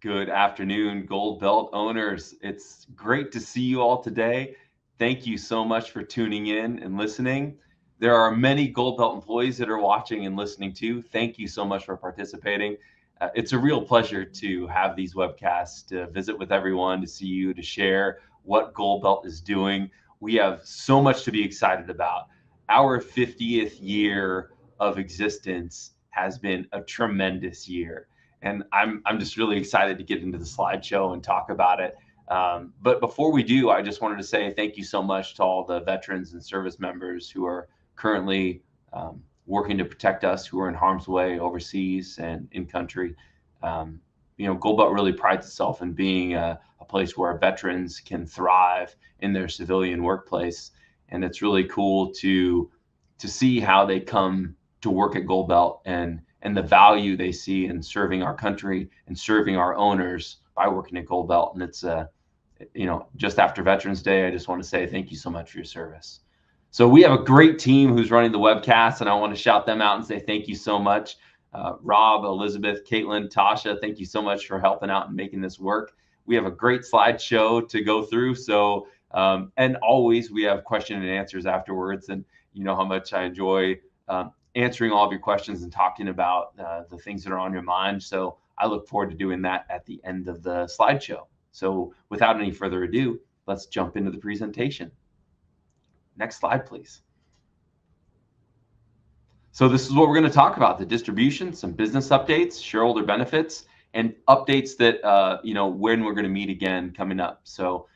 Good afternoon, Gold Belt owners. It's great to see you all today. Thank you so much for tuning in and listening. There are many Gold Belt employees that are watching and listening too. Thank you so much for participating. It's a real pleasure to have these webcasts, to visit with everyone, to see you, to share what Gold Belt is doing. We have so much to be excited about. Our 50th year of existence has been a tremendous year. And I'm just really excited to get into the slideshow and talk about it. But before we do, I just wanted to say thank you so much to all the veterans and service members who are currently working to protect us, who are in harm's way overseas and in country. Gold Belt really prides itself in being a place where veterans can thrive in their civilian workplace. And it's really cool to see how they come to work at Gold Belt and the value they see in serving our country and serving our owners by working at Gold Belt. And it's, just after Veterans Day, I just want to say thank you so much for your service. So we have a great team who's running the webcast, and I want to shout them out and say thank you so much. Rob, Elizabeth, Caitlin, Tasha, thank you so much for helping out and making this work. We have a great slideshow to go through. So, and always we have question and answers afterwards. And you know how much I enjoy answering all of your questions and talking about the things that are on your mind. So I look forward to doing that at the end of the slideshow. So without any further ado, let's jump into the presentation. Next slide, please. So this is what we're going to talk about: the distribution, some business updates, shareholder benefits, and updates that, when we're going to meet again coming up. So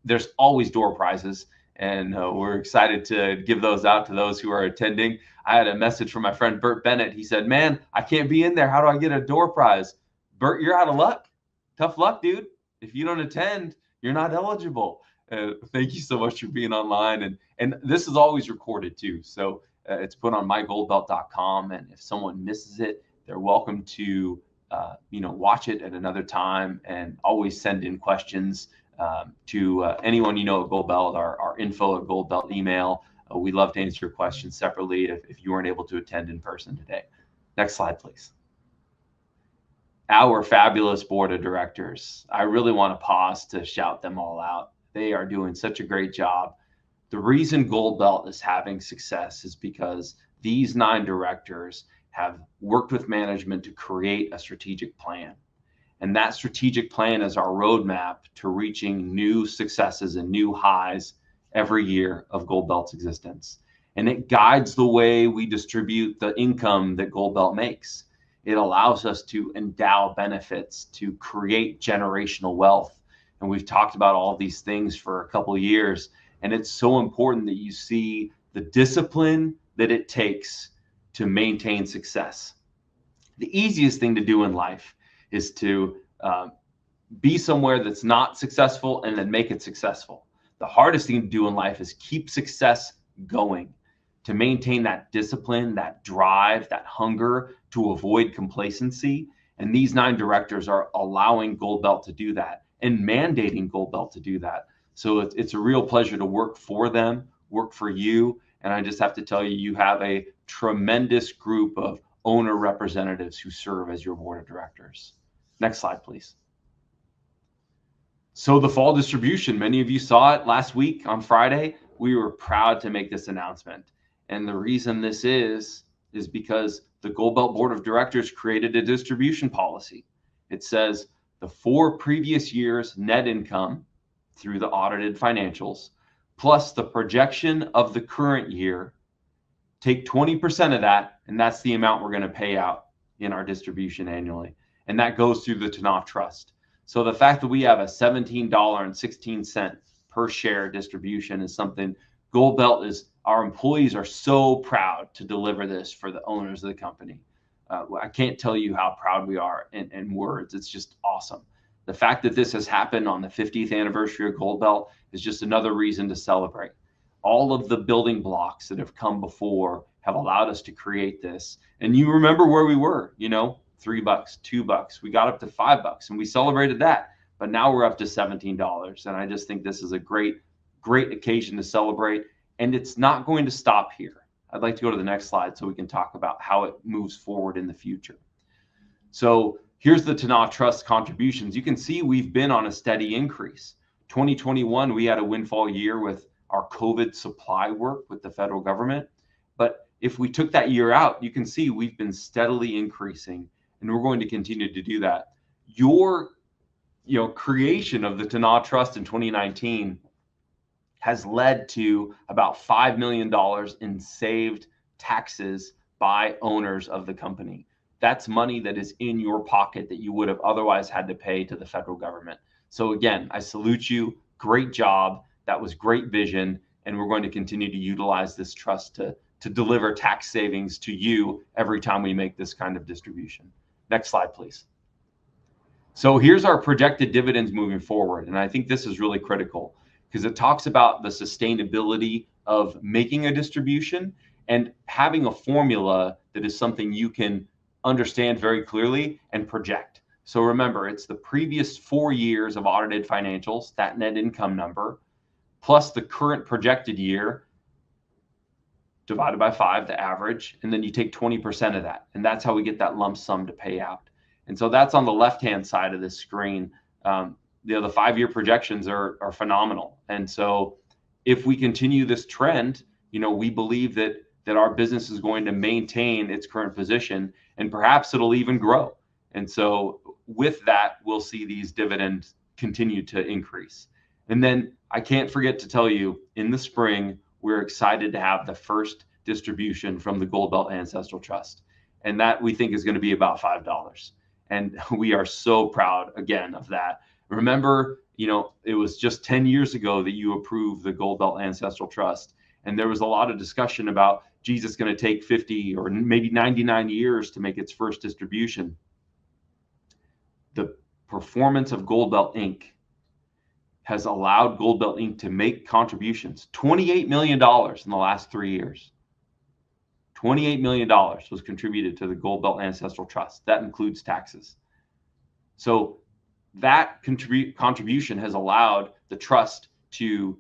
there's always door prizes, and we're excited to give those out to those who are attending. I had a message from my friend Bert Bennett. He said, "Man, I can't be in there. How do I get a door prize?" Bert, you're out of luck. Tough luck, dude. If you don't attend, you're not eligible. Thank you so much for being online. And this is always recorded too. So it's put on mygoldbelt.com. And if someone misses it, they're welcome to watch it at another time, and always send in questions to anyone at Gold Belt, our info at Gold Belt email. We love to answer your questions separately if you weren't able to attend in person today. Next slide, please. Our fabulous board of directors. I really want to pause to shout them all out. They are doing such a great job. The reason Gold Belt is having success is because these 9 directors have worked with management to create a strategic plan. And that strategic plan is our roadmap to reaching new successes and new highs every year of Gold Belt's existence. And it guides the way we distribute the income that Gold Belt makes. It allows us to endow benefits, to create generational wealth. And we've talked about all of these things for a couple of years. And it's so important that you see the discipline that it takes to maintain success. The easiest thing to do in life is to be somewhere that's not successful and then make it successful. The hardest thing to do in life is keep success going, to maintain that discipline, that drive, that hunger to avoid complacency. And these 9 directors are allowing Gold Belt to do that and mandating Gold Belt to do that. So it's a real pleasure to work for them, work for you. And I just have to tell you, you have a tremendous group of owner representatives who serve as your board of directors. Next slide, please. So the fall distribution, many of you saw it last week on Friday. We were proud to make this announcement. And the reason this is because the Gold Belt Board of Directors created a distribution policy. It says the 4 previous years' net income through the audited financials, plus the projection of the current year, take 20% of that, and that's the amount we're going to pay out in our distribution annually. And that goes through the Tanaf Trust. So the fact that we have a $17.16 per share distribution is something Gold Belt is, our employees are so proud to deliver this for the owners of the company. I can't tell you how proud we are in words. It's just awesome. The fact that this has happened on the 50th anniversary of Gold Belt is just another reason to celebrate. All of the building blocks that have come before have allowed us to create this. And you remember where we were, $3, $2. We got up to $5 and we celebrated that. But now we're up to $17. And I just think this is a great occasion to celebrate. And it's not going to stop here. I'd like to go to the next slide so we can talk about how it moves forward in the future. So Here's the Tanah Trust contributions. You can see we've been on a steady increase. 2021, we had a windfall year with our COVID supply work with the federal government. But if we took that year out, you can see we've been steadily increasing, and we're going to continue to do that. Your creation of the Tanah Trust in 2019 has led to about $5 million in saved taxes by owners of the company. That's money that is in your pocket that you would have otherwise had to pay to the federal government. So again, I salute you. Great job. That was great vision. And we're going to continue to utilize this trust to deliver tax savings to you every time we make this kind of distribution. Next slide, please. So here's our projected dividends moving forward. And I think this is really critical because it talks about the sustainability of making a distribution and having a formula that is something you can understand very clearly and project. So remember, it's the previous 4 years of audited financials, that net income number, plus the current projected year divided by 5, the average, and then you take 20% of that. And that's how we get that lump sum to pay out. And so that's on the left-hand side of this screen. The 5-year projections are phenomenal. And so if we continue this trend, we believe that our business is going to maintain its current position, and perhaps it'll even grow. And so with that, we'll see these dividends continue to increase. And then I can't forget to tell you, in the spring, we're excited to have the first distribution from the Gold Belt Ancestral Trust. And that we think is going to be about $5. And we are so proud, again, of that. Remember, it was just 10 years ago that you approved the Gold Belt Ancestral Trust. And there was a lot of discussion about, geez, it's going to take 50 or maybe 99 years to make its first distribution. The performance of Gold Belt Inc. has allowed Gold Belt Inc. to make contributions, $28 million in the last 3 years. $28 million was contributed to the Gold Belt Ancestral Trust. That includes taxes. So that contribution has allowed the trust to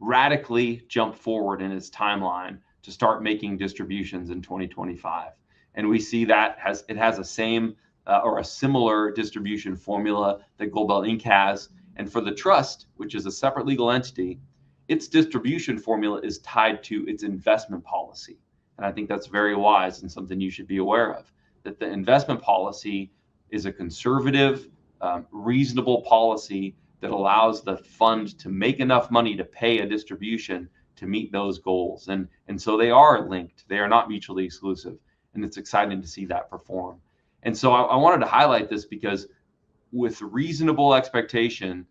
radically jump forward in its timeline to start making distributions in 2025. And we see that it has a same or a similar distribution formula that Gold Belt Inc. has. And for the trust, which is a separate legal entity, its distribution formula is tied to its investment policy. And I think that's very wise and something you should be aware of, that the investment policy is a conservative, reasonable policy that allows the fund to make enough money to pay a distribution to meet those goals. And so they are linked. They are not mutually exclusive. And it's exciting to see that perform. And so I wanted to highlight this because with reasonable expectation,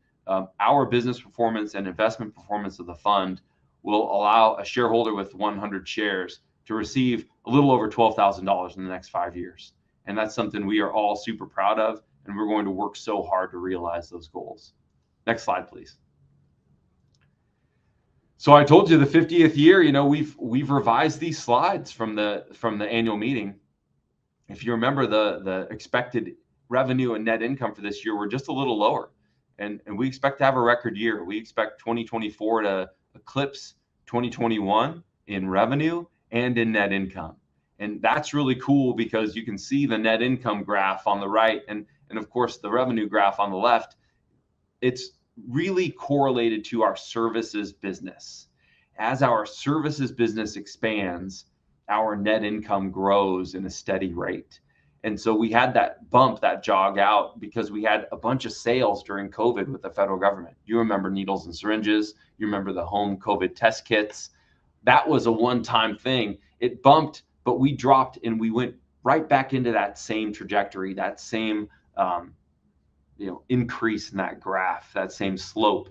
our business performance and investment performance of the fund will allow a shareholder with 100 shares to receive a little over $12,000 in the next 5 years. And that's something we are all super proud of, and we're going to work so hard to realize those goals. Next slide, please. So I told you the 50th year, we've revised these slides from the annual meeting. If you remember, the expected revenue and net income for this year were just a little lower. And we expect to have a record year. We expect 2024 to eclipse 2021 in revenue and in net income. And that's really cool because you can see the net income graph on the right and of course the revenue graph on the left. It's really correlated to our services business. As our services business expands, our net income grows in a steady rate. And so we had that bump, that jog out, because we had a bunch of sales during COVID with the federal government. You remember needles and syringes. You remember the home COVID test kits. That was a one-time thing. It bumped, but we dropped and we went right back into that same trajectory, that same increase in that graph, that same slope.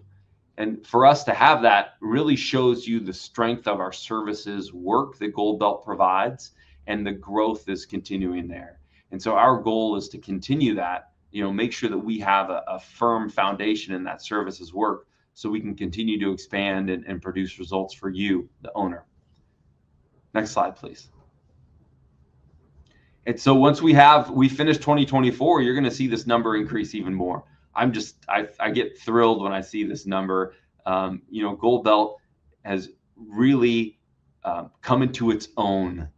And for us to have that really shows you the strength of our services work that Gold Belt provides, and the growth is continuing there. And so our goal is to continue that, make sure that we have a firm foundation in that services work so we can continue to expand and produce results for you, the owner. Next slide, please. And so once we finish 2024, you're going to see this number increase even more. I get thrilled when I see this number. Gold Belt has really come into its own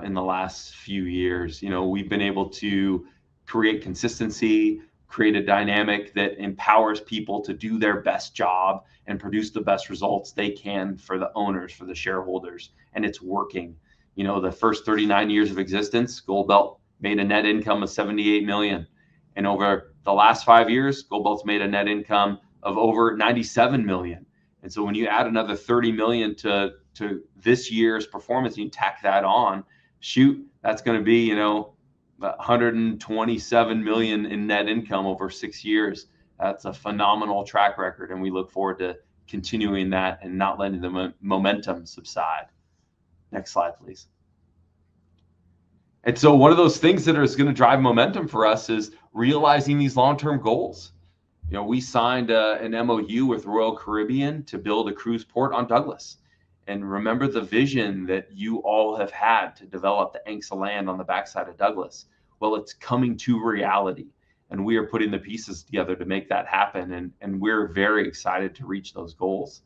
in the last few years. We've been able to create consistency, create a dynamic that empowers people to do their best job and produce the best results they can for the owners, for the shareholders. And it's working. The first 39 years of existence, Gold Belt made a net income of 78 million. And over the last 5 years, Gold Belt's made a net income of over 97 million. And so when you add another 30 million to this year's performance, you tack that on, that's going to be, 127 million in net income over 6 years. That's a phenomenal track record, and we look forward to continuing that and not letting the momentum subside. Next slide, please. And so one of those things that is going to drive momentum for us is realizing these long-term goals. We signed an MOU with Royal Caribbean to build a cruise port on Douglas. And remember the vision that you all have had to develop the anks of land on the backside of Douglas. Well, it's coming to reality, and we are putting the pieces together to make that happen. And we're very excited to reach those goals.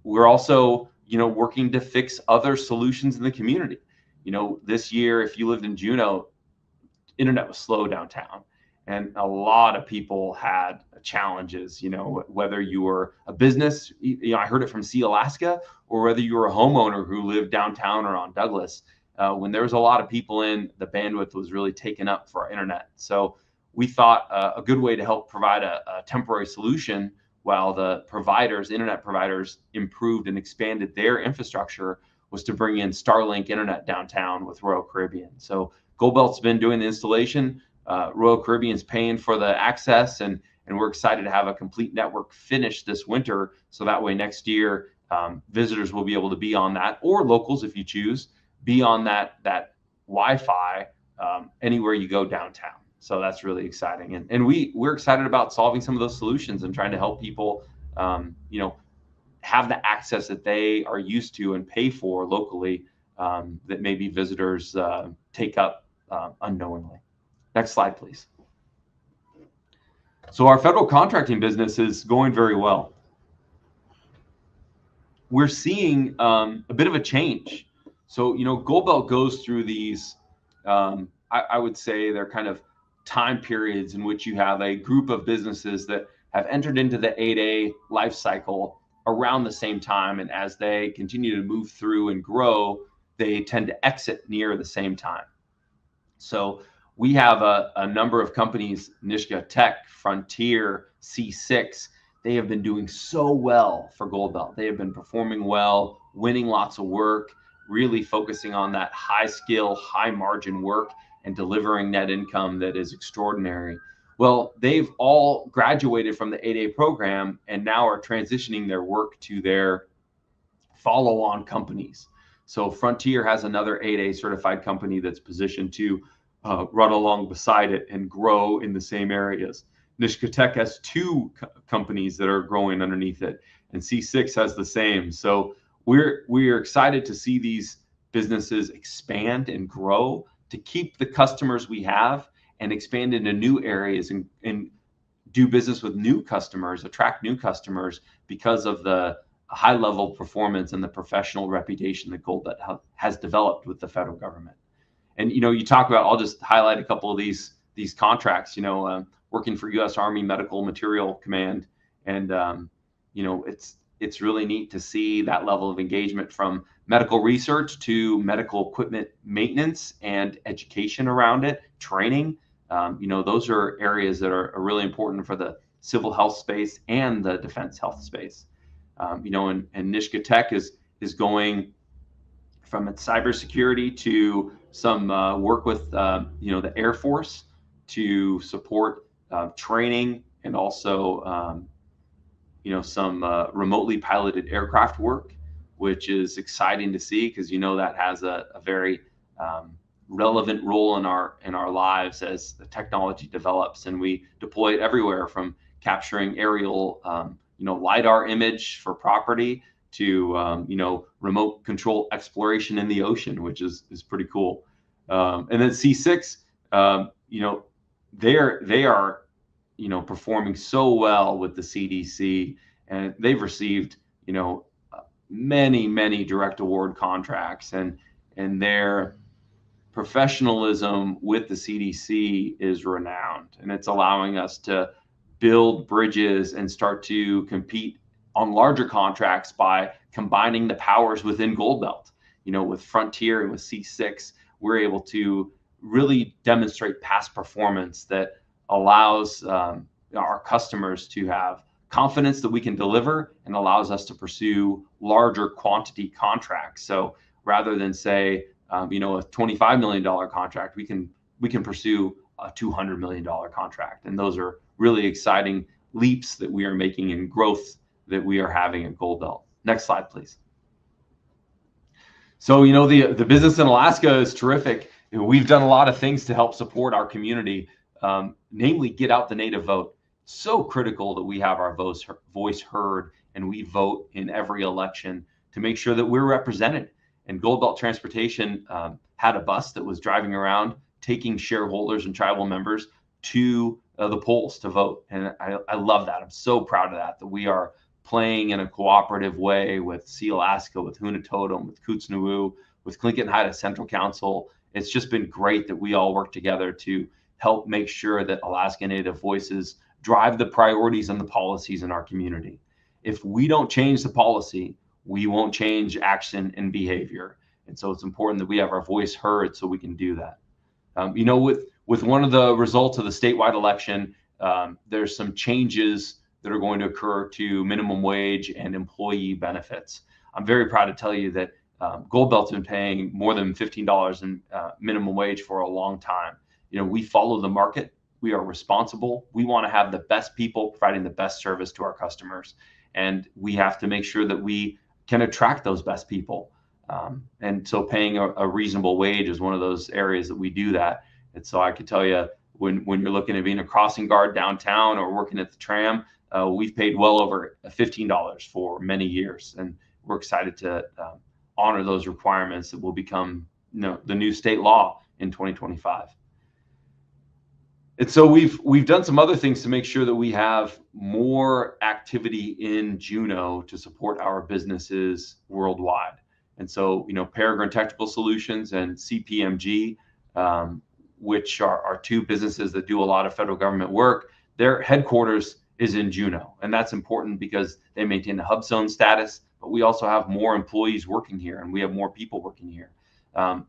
We're also, working to fix other solutions in the community. This year, if you lived in Juneau, internet was slow downtown. And a lot of people had challenges, whether you were a business, I heard it from Sea Alaska, or whether you were a homeowner who lived downtown or on Douglas. When there was a lot of people in, the bandwidth was really taken up for our internet. So we thought a good way to help provide a temporary solution while the internet providers improved and expanded their infrastructure was to bring in Starlink internet downtown with Royal Caribbean. So Gold Belt's been doing the installation. Royal Caribbean's paying for the access, and we're excited to have a complete network finished this winter. So that way next year, visitors will be able to be on that, or locals, if you choose, be on that Wi-Fi anywhere you go downtown. So that's really exciting. And we're excited about solving some of those solutions and trying to help people, have the access that they are used to and pay for locally, that maybe visitors take up unknowingly. Next slide, please. So our federal contracting business is going very well. We're seeing a bit of a change. So, Gold Belt goes through these, I would say they're kind of time periods in which you have a group of businesses that have entered into the 8A life cycle around the same time. And as they continue to move through and grow, they tend to exit near the same time. So we have a number of companies, Nishka Tech, Frontier, C6. They have been doing so well for Gold Belt. They have been performing well, winning lots of work, really focusing on that high skill, high margin work and delivering net income that is extraordinary. Well, they've all graduated from the 8A program and now are transitioning their work to their follow-on companies. So Frontier has another 8A certified company that's positioned to run along beside it and grow in the same areas. Nishka Tech has two companies that are growing underneath it, and C6 has the same. So we're excited to see these businesses expand and grow, to keep the customers we have and expand into new areas and do business with new customers, attract new customers because of the high level performance and the professional reputation that Gold Belt has developed with the federal government. And you talk about, I'll just highlight a couple of these contracts. Working for U.S. Army Medical Material Command, and it's really neat to see that level of engagement from medical research to medical equipment maintenance and education around it, training. Those are areas that are really important for the civil health space and the defense health space. And Nishka Tech is going from its cybersecurity to some work with the Air Force to support training, and also some remotely piloted aircraft work, which is exciting to see because that has a very relevant role in our lives as the technology develops, and we deploy it everywhere from capturing aerial LiDAR image for property to remote control exploration in the ocean, which is pretty cool. And then C6, they are performing so well with the CDC, and they've received many direct award contracts, and their professionalism with the CDC is renowned, and it's allowing us to build bridges and start to compete on larger contracts by combining the powers within Gold Belt. With Frontier and with C6, we're able to really demonstrate past performance that allows our customers to have confidence that we can deliver, and allows us to pursue larger quantity contracts. So rather than say, a $25 million contract, we can pursue a $200 million contract. And those are really exciting leaps that we are making in growth that we are having at Gold Belt. Next slide, please. So, the business in Alaska is terrific. We've done a lot of things to help support our community, namely get out the native vote. So critical that we have our voice heard and we vote in every election to make sure that we're represented. And Gold Belt Transportation had a bus that was driving around taking shareholders and tribal members to the polls to vote. And I love that. I'm so proud of that we are playing in a cooperative way with Sealaska, with Hunatotum, with Kootznoowoo, with Tlingit Haida Central Council. It's just been great that we all work together to help make sure that Alaska Native voices drive the priorities and the policies in our community. If we don't change the policy, we won't change action and behavior. And so it's important that we have our voice heard so we can do that. With one of the results of the statewide election, there's some changes that are going to occur to minimum wage and employee benefits. I'm very proud to tell you that Gold Belt's been paying more than $15 in minimum wage for a long time. We follow the market. We are responsible. We want to have the best people providing the best service to our customers. And we have to make sure that we can attract those best people. And so paying a reasonable wage is one of those areas that we do that. And so I can tell you, when you're looking at being a crossing guard downtown or working at the tram, we've paid well over $15 for many years. And we're excited to honor those requirements that will become the new state law in 2025. And so we've done some other things to make sure that we have more activity in Juneau to support our businesses worldwide. And so, Peregrine Technical Solutions and CPMG, which are two businesses that do a lot of federal government work, their headquarters is in Juneau. And that's important because they maintain the hub zone status, but we also have more employees working here and we have more people working here.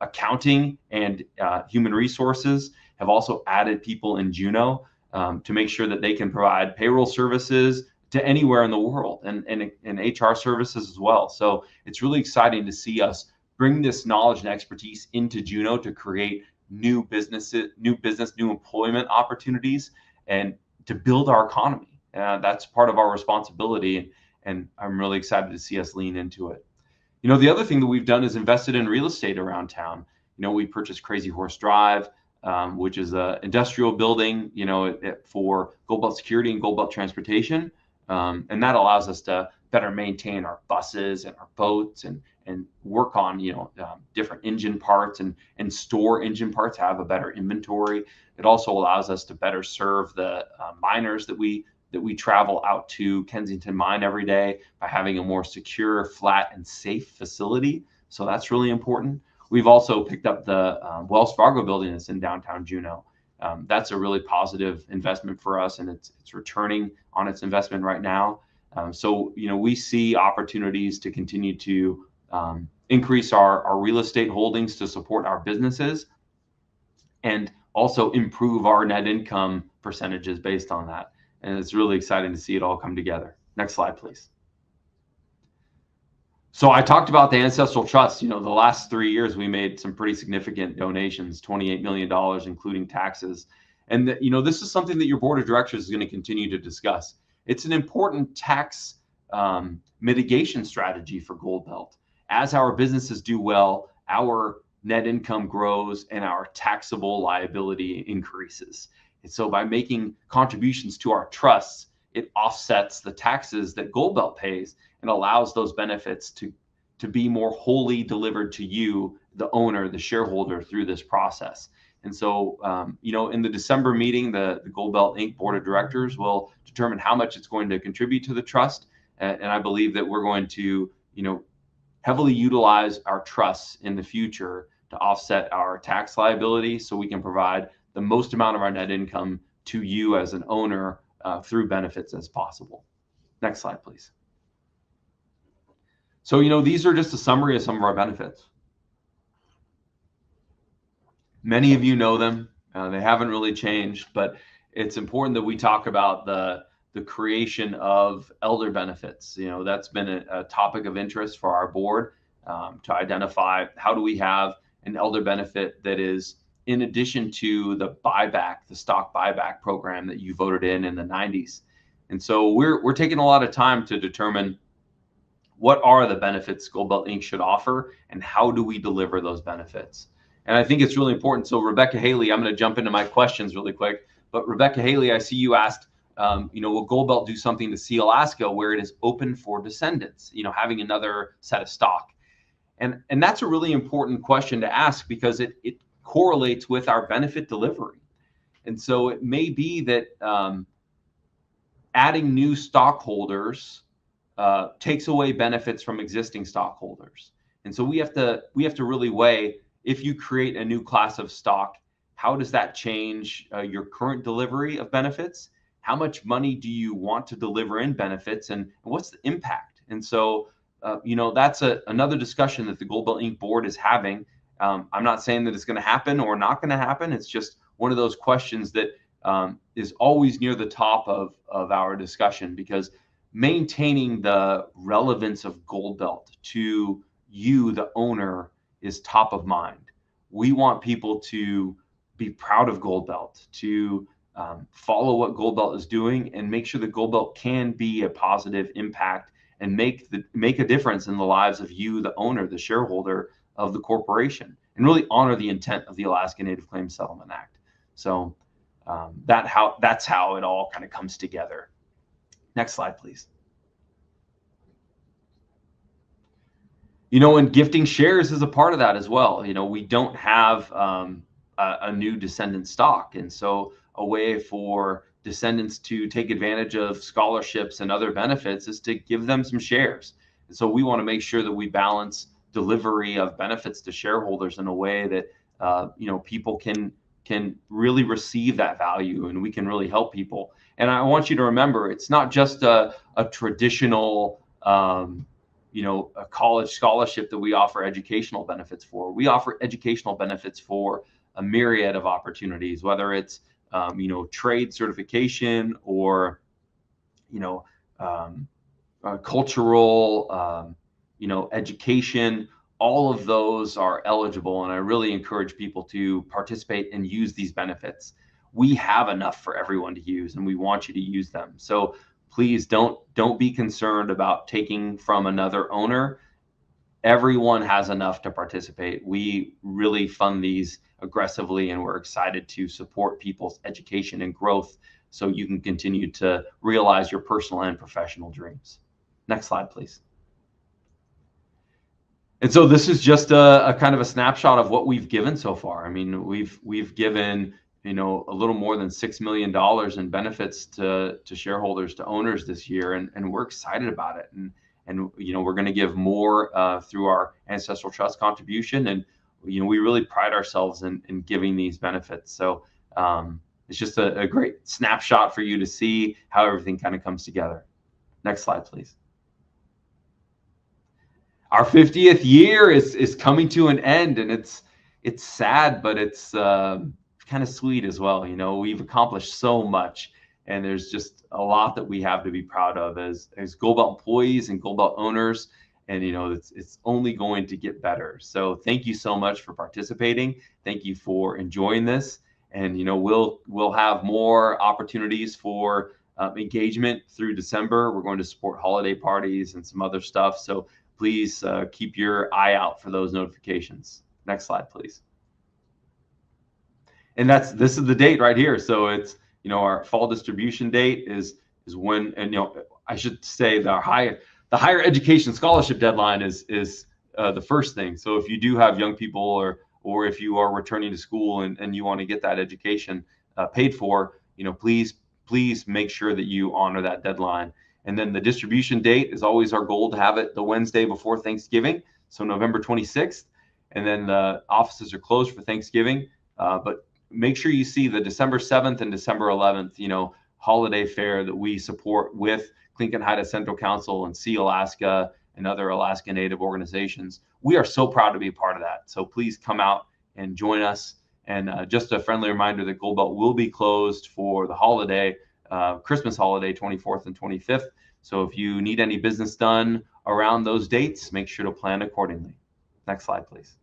Accounting and human resources have also added people in Juneau to make sure that they can provide payroll services to anywhere in the world, and HR services as well. So it's really exciting to see us bring this knowledge and expertise into Juneau to create new business, new employment opportunities, and to build our economy. That's part of our responsibility, and I'm really excited to see us lean into it. The other thing that we've done is invested in real estate around town. We purchased Crazy Horse Drive, which is an industrial building, for Gold Belt Security and Gold Belt Transportation. And that allows us to better maintain our buses and our boats and work on, different engine parts and store engine parts, have a better inventory. It also allows us to better serve the miners that we travel out to Kensington Mine every day by having a more secure, flat, and safe facility. So that's really important. We've also picked up the Wells Fargo building that's in downtown Juneau. That's a really positive investment for us, and it's returning on its investment right now. So we see opportunities to continue to increase our real estate holdings to support our businesses, and also improve our net income percentages based on that. And it's really exciting to see it all come together. Next slide, please. So I talked about the Ancestral Trust. The last 3 years, we made some pretty significant donations, $28 million, including taxes. And this is something that your board of directors is going to continue to discuss. It's an important tax mitigation strategy for Gold Belt. As our businesses do well, our net income grows and our taxable liability increases. And so by making contributions to our trusts, it offsets the taxes that Gold Belt pays and allows those benefits to be more wholly delivered to you, the owner, the shareholder, through this process. And so, in the December meeting, the Gold Belt Inc. Board of Directors will determine how much it's going to contribute to the trust. And I believe that we're going to, heavily utilize our trusts in the future to offset our tax liability so we can provide the most amount of our net income to you as an owner through benefits as possible. Next slide, please. So, these are just a summary of some of our benefits. Many of you know them. They haven't really changed, but it's important that we talk about the creation of elder benefits. That's been a topic of interest for our board, to identify how do we have an elder benefit that is in addition to the stock buyback program that you voted in the 90s. And so we're taking a lot of time to determine what are the benefits Goldbelt Inc. should offer and how do we deliver those benefits. And I think it's really important. So Rebecca Haley, I'm going to jump into my questions really quick. But Rebecca Haley, I see you asked, will Goldbelt do something to see Alaska where it is open for descendants, having another set of stock? And that's a really important question to ask because it correlates with our benefit delivery. And so it may be that adding new stockholders takes away benefits from existing stockholders. And so we have to really weigh, if you create a new class of stock, how does that change your current delivery of benefits? How much money do you want to deliver in benefits, and what's the impact? And so, that's another discussion that the Goldbelt Inc. board is having. I'm not saying that it's going to happen or not going to happen. It's just one of those questions that is always near the top of our discussion, because maintaining the relevance of Goldbelt to you, the owner, is top of mind. We want people to be proud of Goldbelt, to follow what Goldbelt is doing, and make sure that Goldbelt can be a positive impact and make a difference in the lives of you, the owner, the shareholder of the corporation, and really honor the intent of the Alaska Native Claims Settlement Act. So that's how it all kind of comes together. Next slide, please. And gifting shares is a part of that as well. We don't have a new descendant stock. And so a way for descendants to take advantage of scholarships and other benefits is to give them some shares. And so we want to make sure that we balance delivery of benefits to shareholders in a way that people can really receive that value, and we can really help people. And I want you to remember, it's not just a traditional a college scholarship that we offer educational benefits for. We offer educational benefits for a myriad of opportunities, whether it's trade certification or cultural education. All of those are eligible, and I really encourage people to participate and use these benefits. We have enough for everyone to use, and we want you to use them. So please don't be concerned about taking from another owner. Everyone has enough to participate. We really fund these aggressively, and we're excited to support people's education and growth so you can continue to realize your personal and professional dreams. Next slide, please. And so this is just a kind of a snapshot of what we've given so far. I mean, we've given a little more than $6 million in benefits to shareholders, to owners this year, and we're excited about it. And we're going to give more through our ancestral trust contribution, and we really pride ourselves in giving these benefits. So it's just a great snapshot for you to see how everything kind of comes together. Next slide, please. Our 50th year is coming to an end, and it's sad, but it's kind of sweet as well. We've accomplished so much, and there's just a lot that we have to be proud of as Goldbelt employees and Goldbelt owners. And it's only going to get better. So thank you so much for participating. Thank you for enjoying this. And we'll have more opportunities for engagement through December. We're going to support holiday parties and some other stuff. So please keep your eye out for those notifications. Next slide, please. And this is the date right here. So it's our fall distribution date is when, and I should say the higher education scholarship deadline is the first thing. So if you do have young people, or if you are returning to school and you want to get that education paid for, please make sure that you honor that deadline. And then the distribution date is always our goal to have it the Wednesday before Thanksgiving, so November 26th. and then the offices are closed for Thanksgiving. But make sure you see the December 7th and December 11th, holiday fair that we support with Clinton Haida Central Council and Sea Alaska and other Alaska Native organizations. We are so proud to be a part of that. So please come out and join us. And just a friendly reminder that Gold Belt will be closed for the holiday, Christmas holiday, 24th and 25th. So if you need any business done around those dates, make sure to plan accordingly. Next slide, please.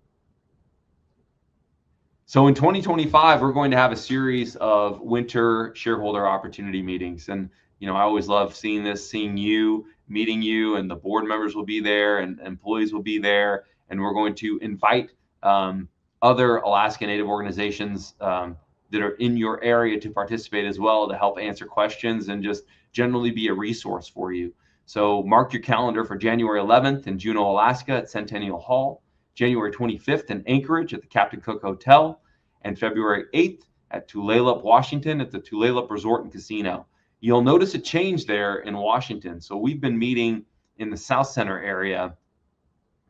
So in 2025, we're going to have a series of winter shareholder opportunity meetings. And, I always love seeing you, meeting you, and the board members will be there and employees will be there. And we're going to invite other Alaska Native organizations that are in your area to participate as well, to help answer questions and just generally be a resource for you. So mark your calendar for January 11th in Juneau, Alaska at Centennial Hall, January 25th in Anchorage at the Captain Cook Hotel, and February 8th at Tulalip, Washington at the Tulalip Resort and Casino. You'll notice a change there in Washington. So we've been meeting in the South Center area,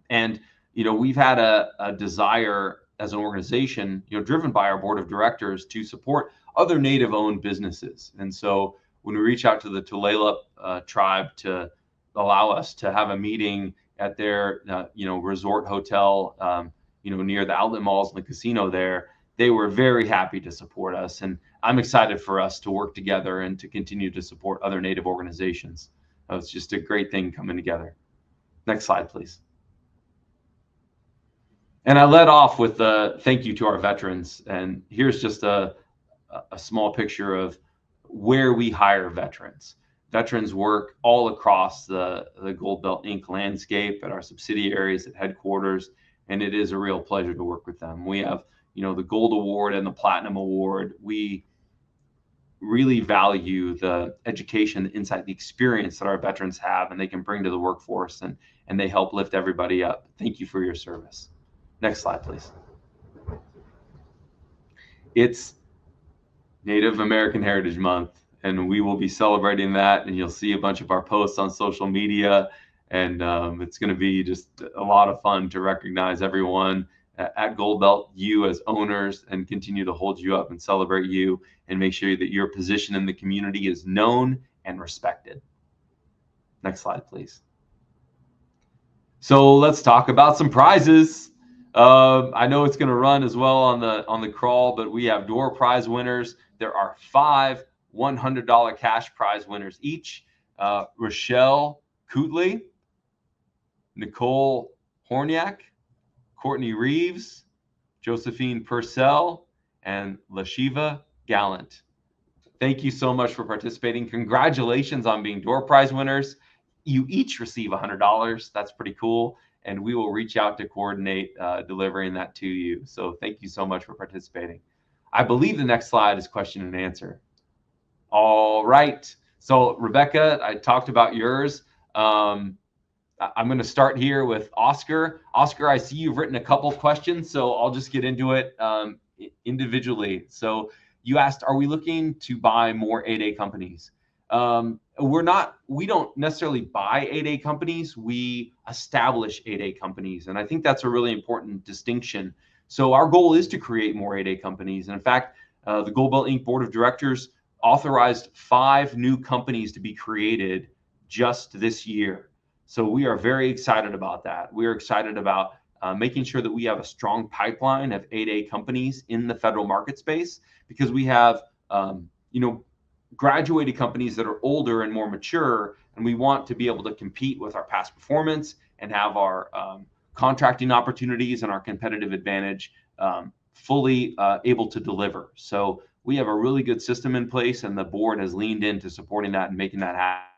and we've had a desire as an organization, driven by our board of directors, to support other Native-owned businesses. And so when we reach out to the Tulalip tribe to allow us to have a meeting at their resort hotel, near the outlet malls and the casino there, they were very happy to support us. And I'm excited for us to work together and to continue to support other Native organizations. It's just a great thing coming together. Next slide, please. And I led off with a thank you to our veterans. And here's just a small picture of where we hire veterans. Veterans work all across the Gold Belt Inc. landscape at our subsidiaries, at headquarters, and it is a real pleasure to work with them. We have, the Gold Award and the Platinum Award. We really value the education, the insight, the experience that our veterans have and they can bring to the workforce, and they help lift everybody up. Thank you for your service. Next slide, please. It's Native American Heritage Month, and we will be celebrating that, and you'll see a bunch of our posts on social media, and it's going to be just a lot of fun to recognize everyone at Gold Belt, you as owners, and continue to hold you up and celebrate you and make sure that your position in the community is known and respected. Next slide, please. So let's talk about some prizes. I know it's going to run as well on the crawl, but we have door prize winners. There are 5 $100 cash prize winners each. Rochelle Cootley, Nicole Horniak, Courtney Reeves, Josephine Purcell, and Lashiva Gallant. Thank you so much for participating. Congratulations on being door prize winners. You each receive $100. That's pretty cool. And we will reach out to coordinate delivering that to you. So thank you so much for participating. I believe the next slide is question and answer. All right. So Rebecca, I talked about yours. I'm going to start here with Oscar. Oscar, I see you've written a couple of questions, so I'll just get into it individually. So you asked, are we looking to buy more 8A companies? We don't necessarily buy 8A companies, we establish 8A companies. And I think that's a really important distinction. So our goal is to create more 8A companies. And in fact, the Gold Belt Inc. Board of Directors authorized 5 new companies to be created just this year. So we are very excited about that. We are excited about making sure that we have a strong pipeline of 8A companies in the federal market space, because we have, graduated companies that are older and more mature, and we want to be able to compete with our past performance and have our contracting opportunities and our competitive advantage fully able to deliver. So we have a really good system in place, and the board has leaned into supporting that and making that happen.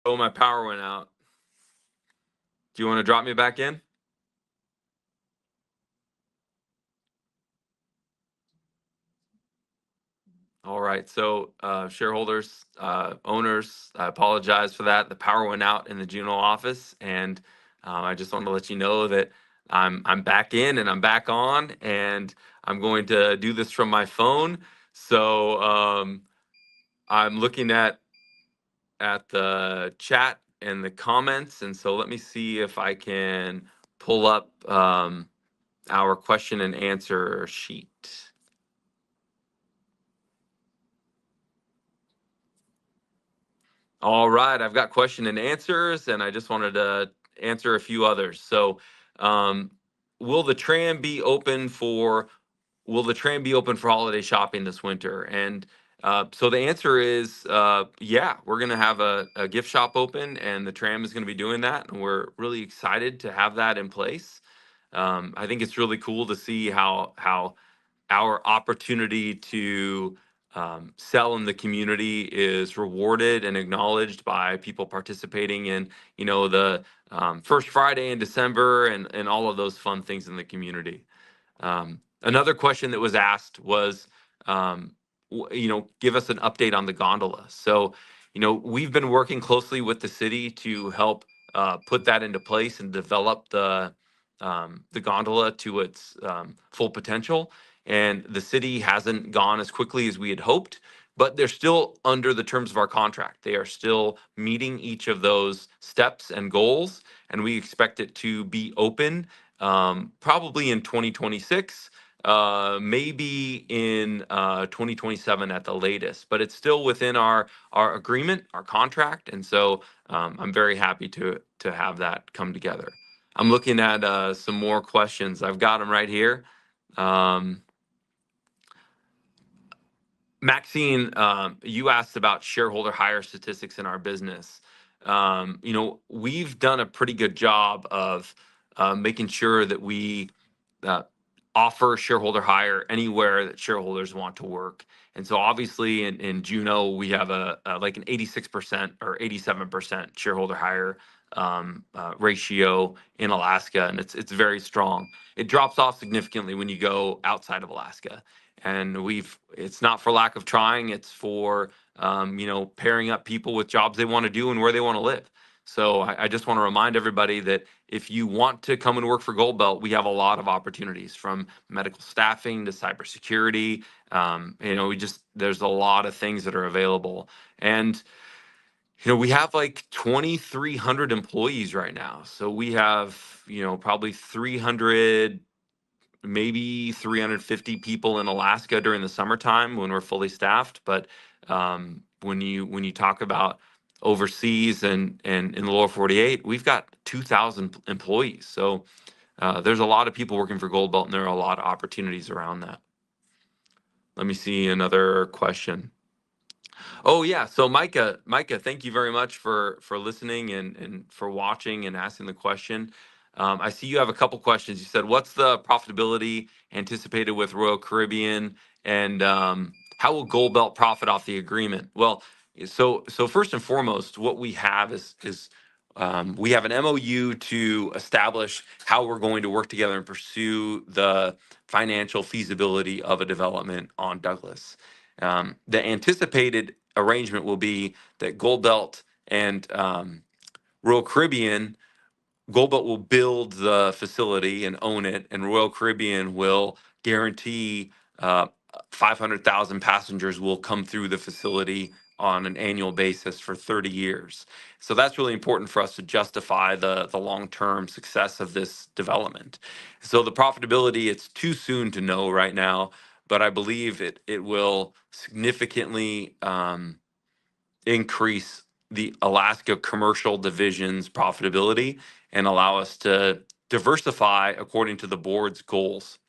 Oh, my power went out. Do you want to drop me back in? All right. So, shareholders, owners, I apologize for that. The power went out in the Juneau office, and I just want to let you know that I'm back in and I'm back on, and I'm going to do this from my phone. So I'm looking at the chat and the comments, and so let me see if I can pull up our question and answer sheet. All right, I've got question and answers, and I just wanted to answer a few others. So, um, will the tram be open for will the tram be open for holiday shopping this winter? And so the answer is yeah, we're going to have a gift shop open, and the tram is going to be doing that, and we're really excited to have that in place. I think it's really cool to see how our opportunity to sell in the community is rewarded and acknowledged by people participating in, the first Friday in December and all of those fun things in the community. Another question that was asked was, give us an update on the gondola. So, we've been working closely with the city to help put that into place and develop the gondola to its full potential. And the city hasn't gone as quickly as we had hoped, but they're still under the terms of our contract. They are still meeting each of those steps and goals, and we expect it to be open probably in 2026, maybe in 2027 at the latest. But it's still within our agreement, our contract, and so I'm very happy to have that come together. I'm looking at some more questions. I've got them right here. Um, Maxine, you asked about shareholder hire statistics in our business. We've done a pretty good job of making sure that we uh, offer shareholder hire anywhere that shareholders want to work. And so obviously in Juneau, we have a like an 86% or 87% shareholder hire ratio in Alaska, and it's very strong. It drops off significantly when you go outside of Alaska. And it's not for lack of trying, it's for, pairing up people with jobs they want to do and where they want to live. So I just want to remind everybody that if you want to come and work for Gold Belt, we have a lot of opportunities from medical staffing to cybersecurity. There's a lot of things that are available. And, we have like 2,300 employees right now. So we have, probably 300, maybe 350 people in Alaska during the summertime when we're fully staffed. But when you talk about overseas and in the lower 48, we've got 2,000 employees. So there's a lot of people working for Gold Belt, and there are a lot of opportunities around that. Let me see another question. Oh yeah, so Micah, thank you very much for listening and for watching and asking the question. I see you have a couple questions. You said, "What's the profitability anticipated with Royal Caribbean, and how will Gold Belt profit off the agreement?" Well, so first and foremost, what we have is we have an MOU to establish how we're going to work together and pursue the financial feasibility of a development on Douglas. The anticipated arrangement will be that Gold Belt and Royal Caribbean, Gold Belt will build the facility and own it, and Royal Caribbean will guarantee 500,000 passengers will come through the facility on an annual basis for 30 years. So that's really important for us to justify the long-term success of this development. So the profitability, it's too soon to know right now, but I believe it will significantly increase the Alaska commercial division's profitability and allow us to diversify according to the board's goals.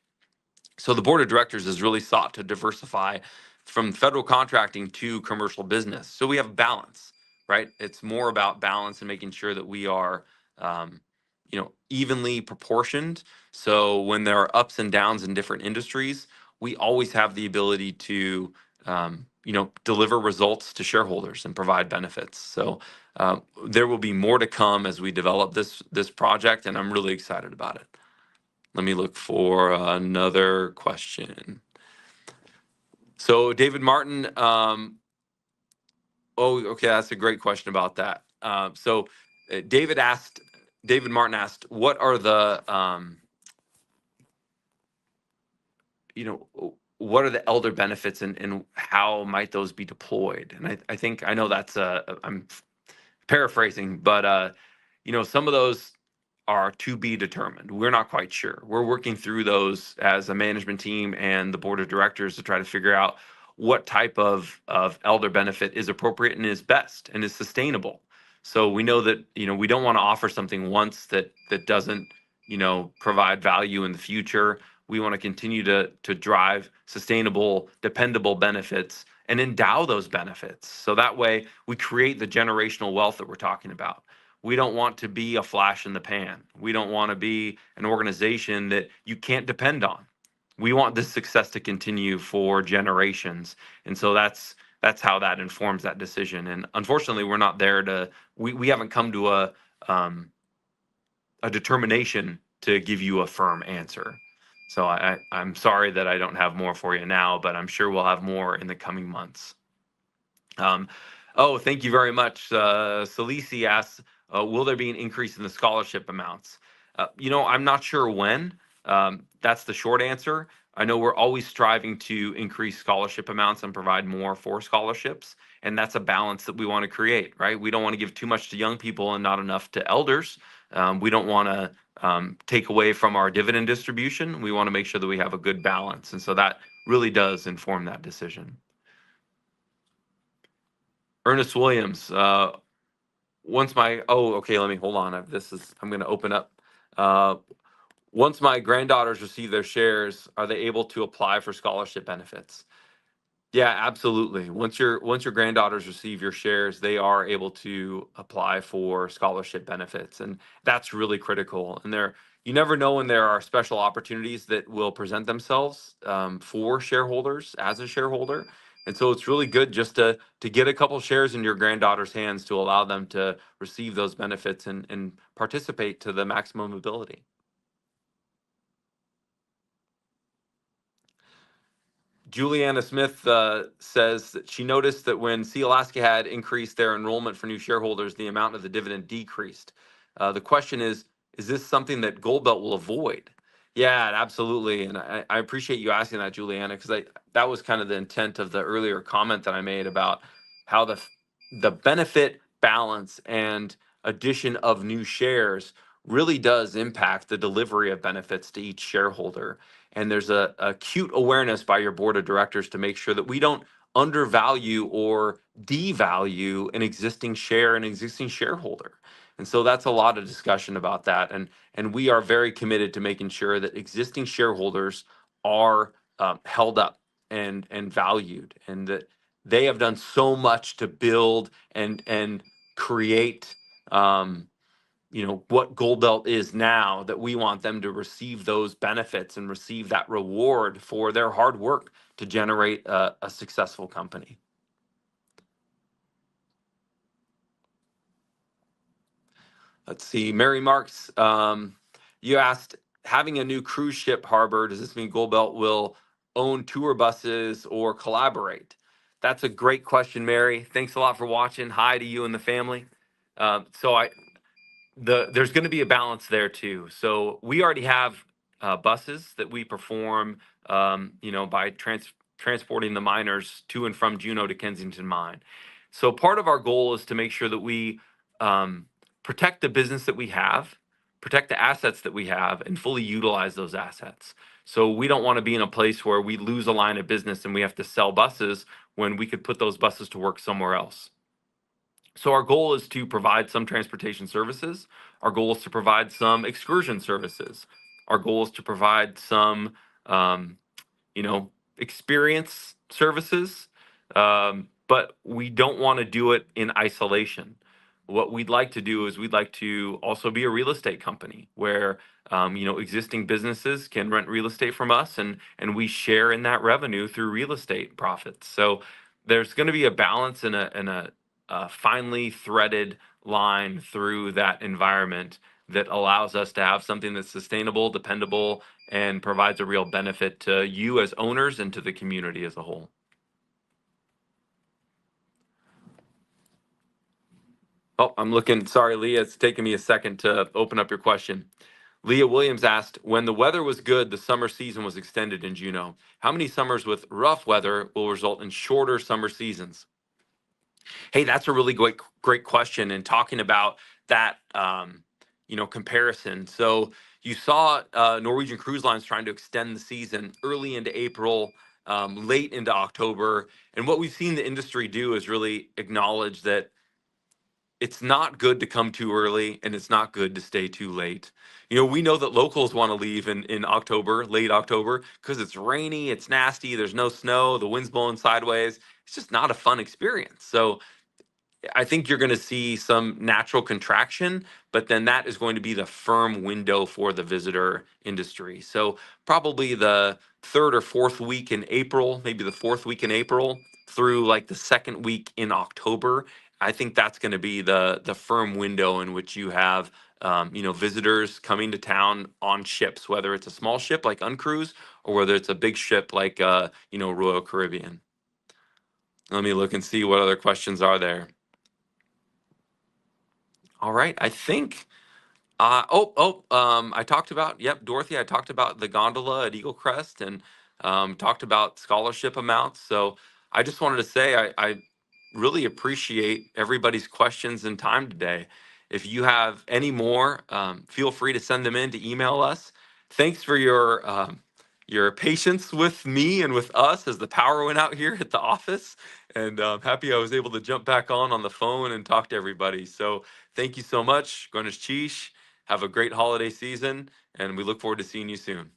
So the board of directors has really sought to diversify from federal contracting to commercial business. So we have balance, right? It's more about balance and making sure that we are, evenly proportioned. So when there are ups and downs in different industries, we always have the ability to deliver results to shareholders and provide benefits. So there will be more to come as we develop this project, and I'm really excited about it. Let me look for another question. So David Martin, okay, that's a great question about that. David Martin asked, what are the what are the elder benefits, and how might those be deployed? And I think I know that's I'm paraphrasing, but some of those are to be determined. We're not quite sure. We're working through those as a management team and the board of directors to try to figure out what type of elder benefit is appropriate and is best and is sustainable. So we know that we don't want to offer something once that doesn't provide value in the future. We want to continue to drive sustainable, dependable benefits and endow those benefits. So that way we create the generational wealth that we're talking about. We don't want to be a flash in the pan. We don't want to be an organization that you can't depend on. We want this success to continue for generations. And so that's how that informs that decision. And unfortunately, we're not there to, we haven't come to a determination to give you a firm answer. So I'm sorry that I don't have more for you now, but I'm sure we'll have more in the coming months. Thank you very much. Salisi asks, will there be an increase in the scholarship amounts? I'm not sure when. That's the short answer. I know we're always striving to increase scholarship amounts and provide more for scholarships. And that's a balance that we want to create, right? We don't want to give too much to young people and not enough to elders. We don't want to take away from our dividend distribution. We want to make sure that we have a good balance. And so that really does inform that decision. Ernest Williams, once my, let me hold on. I'm going to open up. Once my granddaughters receive their shares, are they able to apply for scholarship benefits? Yeah, absolutely. Once your granddaughters receive your shares, they are able to apply for scholarship benefits, and that's really critical. And you never know when there are special opportunities that will present themselves for shareholders as a shareholder. And so it's really good just to get a couple shares in your granddaughter's hands to allow them to receive those benefits and participate to the maximum ability. Juliana Smith says that she noticed that when Sealaska had increased their enrollment for new shareholders, the amount of the dividend decreased. The question is this something that Goldbelt will avoid? Yeah, absolutely. And I appreciate you asking that, Juliana, because that was kind of the intent of the earlier comment that I made about how the benefit balance and addition of new shares really does impact the delivery of benefits to each shareholder. And there's a acute awareness by your board of directors to make sure that we don't undervalue or devalue an existing share, an existing shareholder. And so that's a lot of discussion about that. And we are very committed to making sure that existing shareholders are held up and valued, and that they have done so much to build and create what Goldbelt is now, that we want them to receive those benefits and receive that reward for their hard work to generate a successful company. Let's see, Mary Marks, you asked, having a new cruise ship harbor, does this mean Goldbelt will own tour buses or collaborate? That's a great question, Mary. Thanks a lot for watching. Hi to you and the family. There's going to be a balance there too. So we already have buses that we perform, by transporting the miners to and from Juneau to Kensington Mine. So part of our goal is to make sure that we protect the business that we have, protect the assets that we have, and fully utilize those assets. So we don't want to be in a place where we lose a line of business and we have to sell buses when we could put those buses to work somewhere else. So our goal is to provide some transportation services. Our goal is to provide some excursion services. Our goal is to provide some, experience services. But we don't want to do it in isolation. What we'd like to do is we'd like to also be a real estate company where, existing businesses can rent real estate from us, and we share in that revenue through real estate profits. So there's going to be a balance and a finely threaded line through that environment that allows us to have something that's sustainable, dependable, and provides a real benefit to you as owners and to the community as a whole. Oh, I'm looking. Sorry, Leah. It's taking me a second to open up your question. Leah Williams asked, when the weather was good, the summer season was extended in Juneau. How many summers with rough weather will result in shorter summer seasons? Hey, that's a really great question. And talking about that, comparison. So you saw Norwegian Cruise Lines trying to extend the season early into April, late into October. And what we've seen the industry do is really acknowledge that it's not good to come too early and it's not good to stay too late. We know that locals want to leave in October, late October, because it's rainy, it's nasty, there's no snow, the wind's blowing sideways. It's just not a fun experience. So I think you're going to see some natural contraction, but then that is going to be the firm window for the visitor industry. So probably the third or fourth week in April, maybe the fourth week in April through like the second week in October. I think that's going to be the firm window in which you have visitors coming to town on ships, whether it's a small ship like Uncruise or whether it's a big ship like Royal Caribbean. Let me look and see what other questions are there. All right, I think. I talked about, yep, Dorothy. I talked about the gondola at Eagle Crest and talked about scholarship amounts. So I just wanted to say I really appreciate everybody's questions and time today. If you have any more, feel free to send them in to email us. Thanks for your patience with me and with us as the power went out here at the office. And I'm happy I was able to jump back on the phone and talk to everybody. So thank you so much. Ganesh Chish. Have a great holiday season, and we look forward to seeing you soon.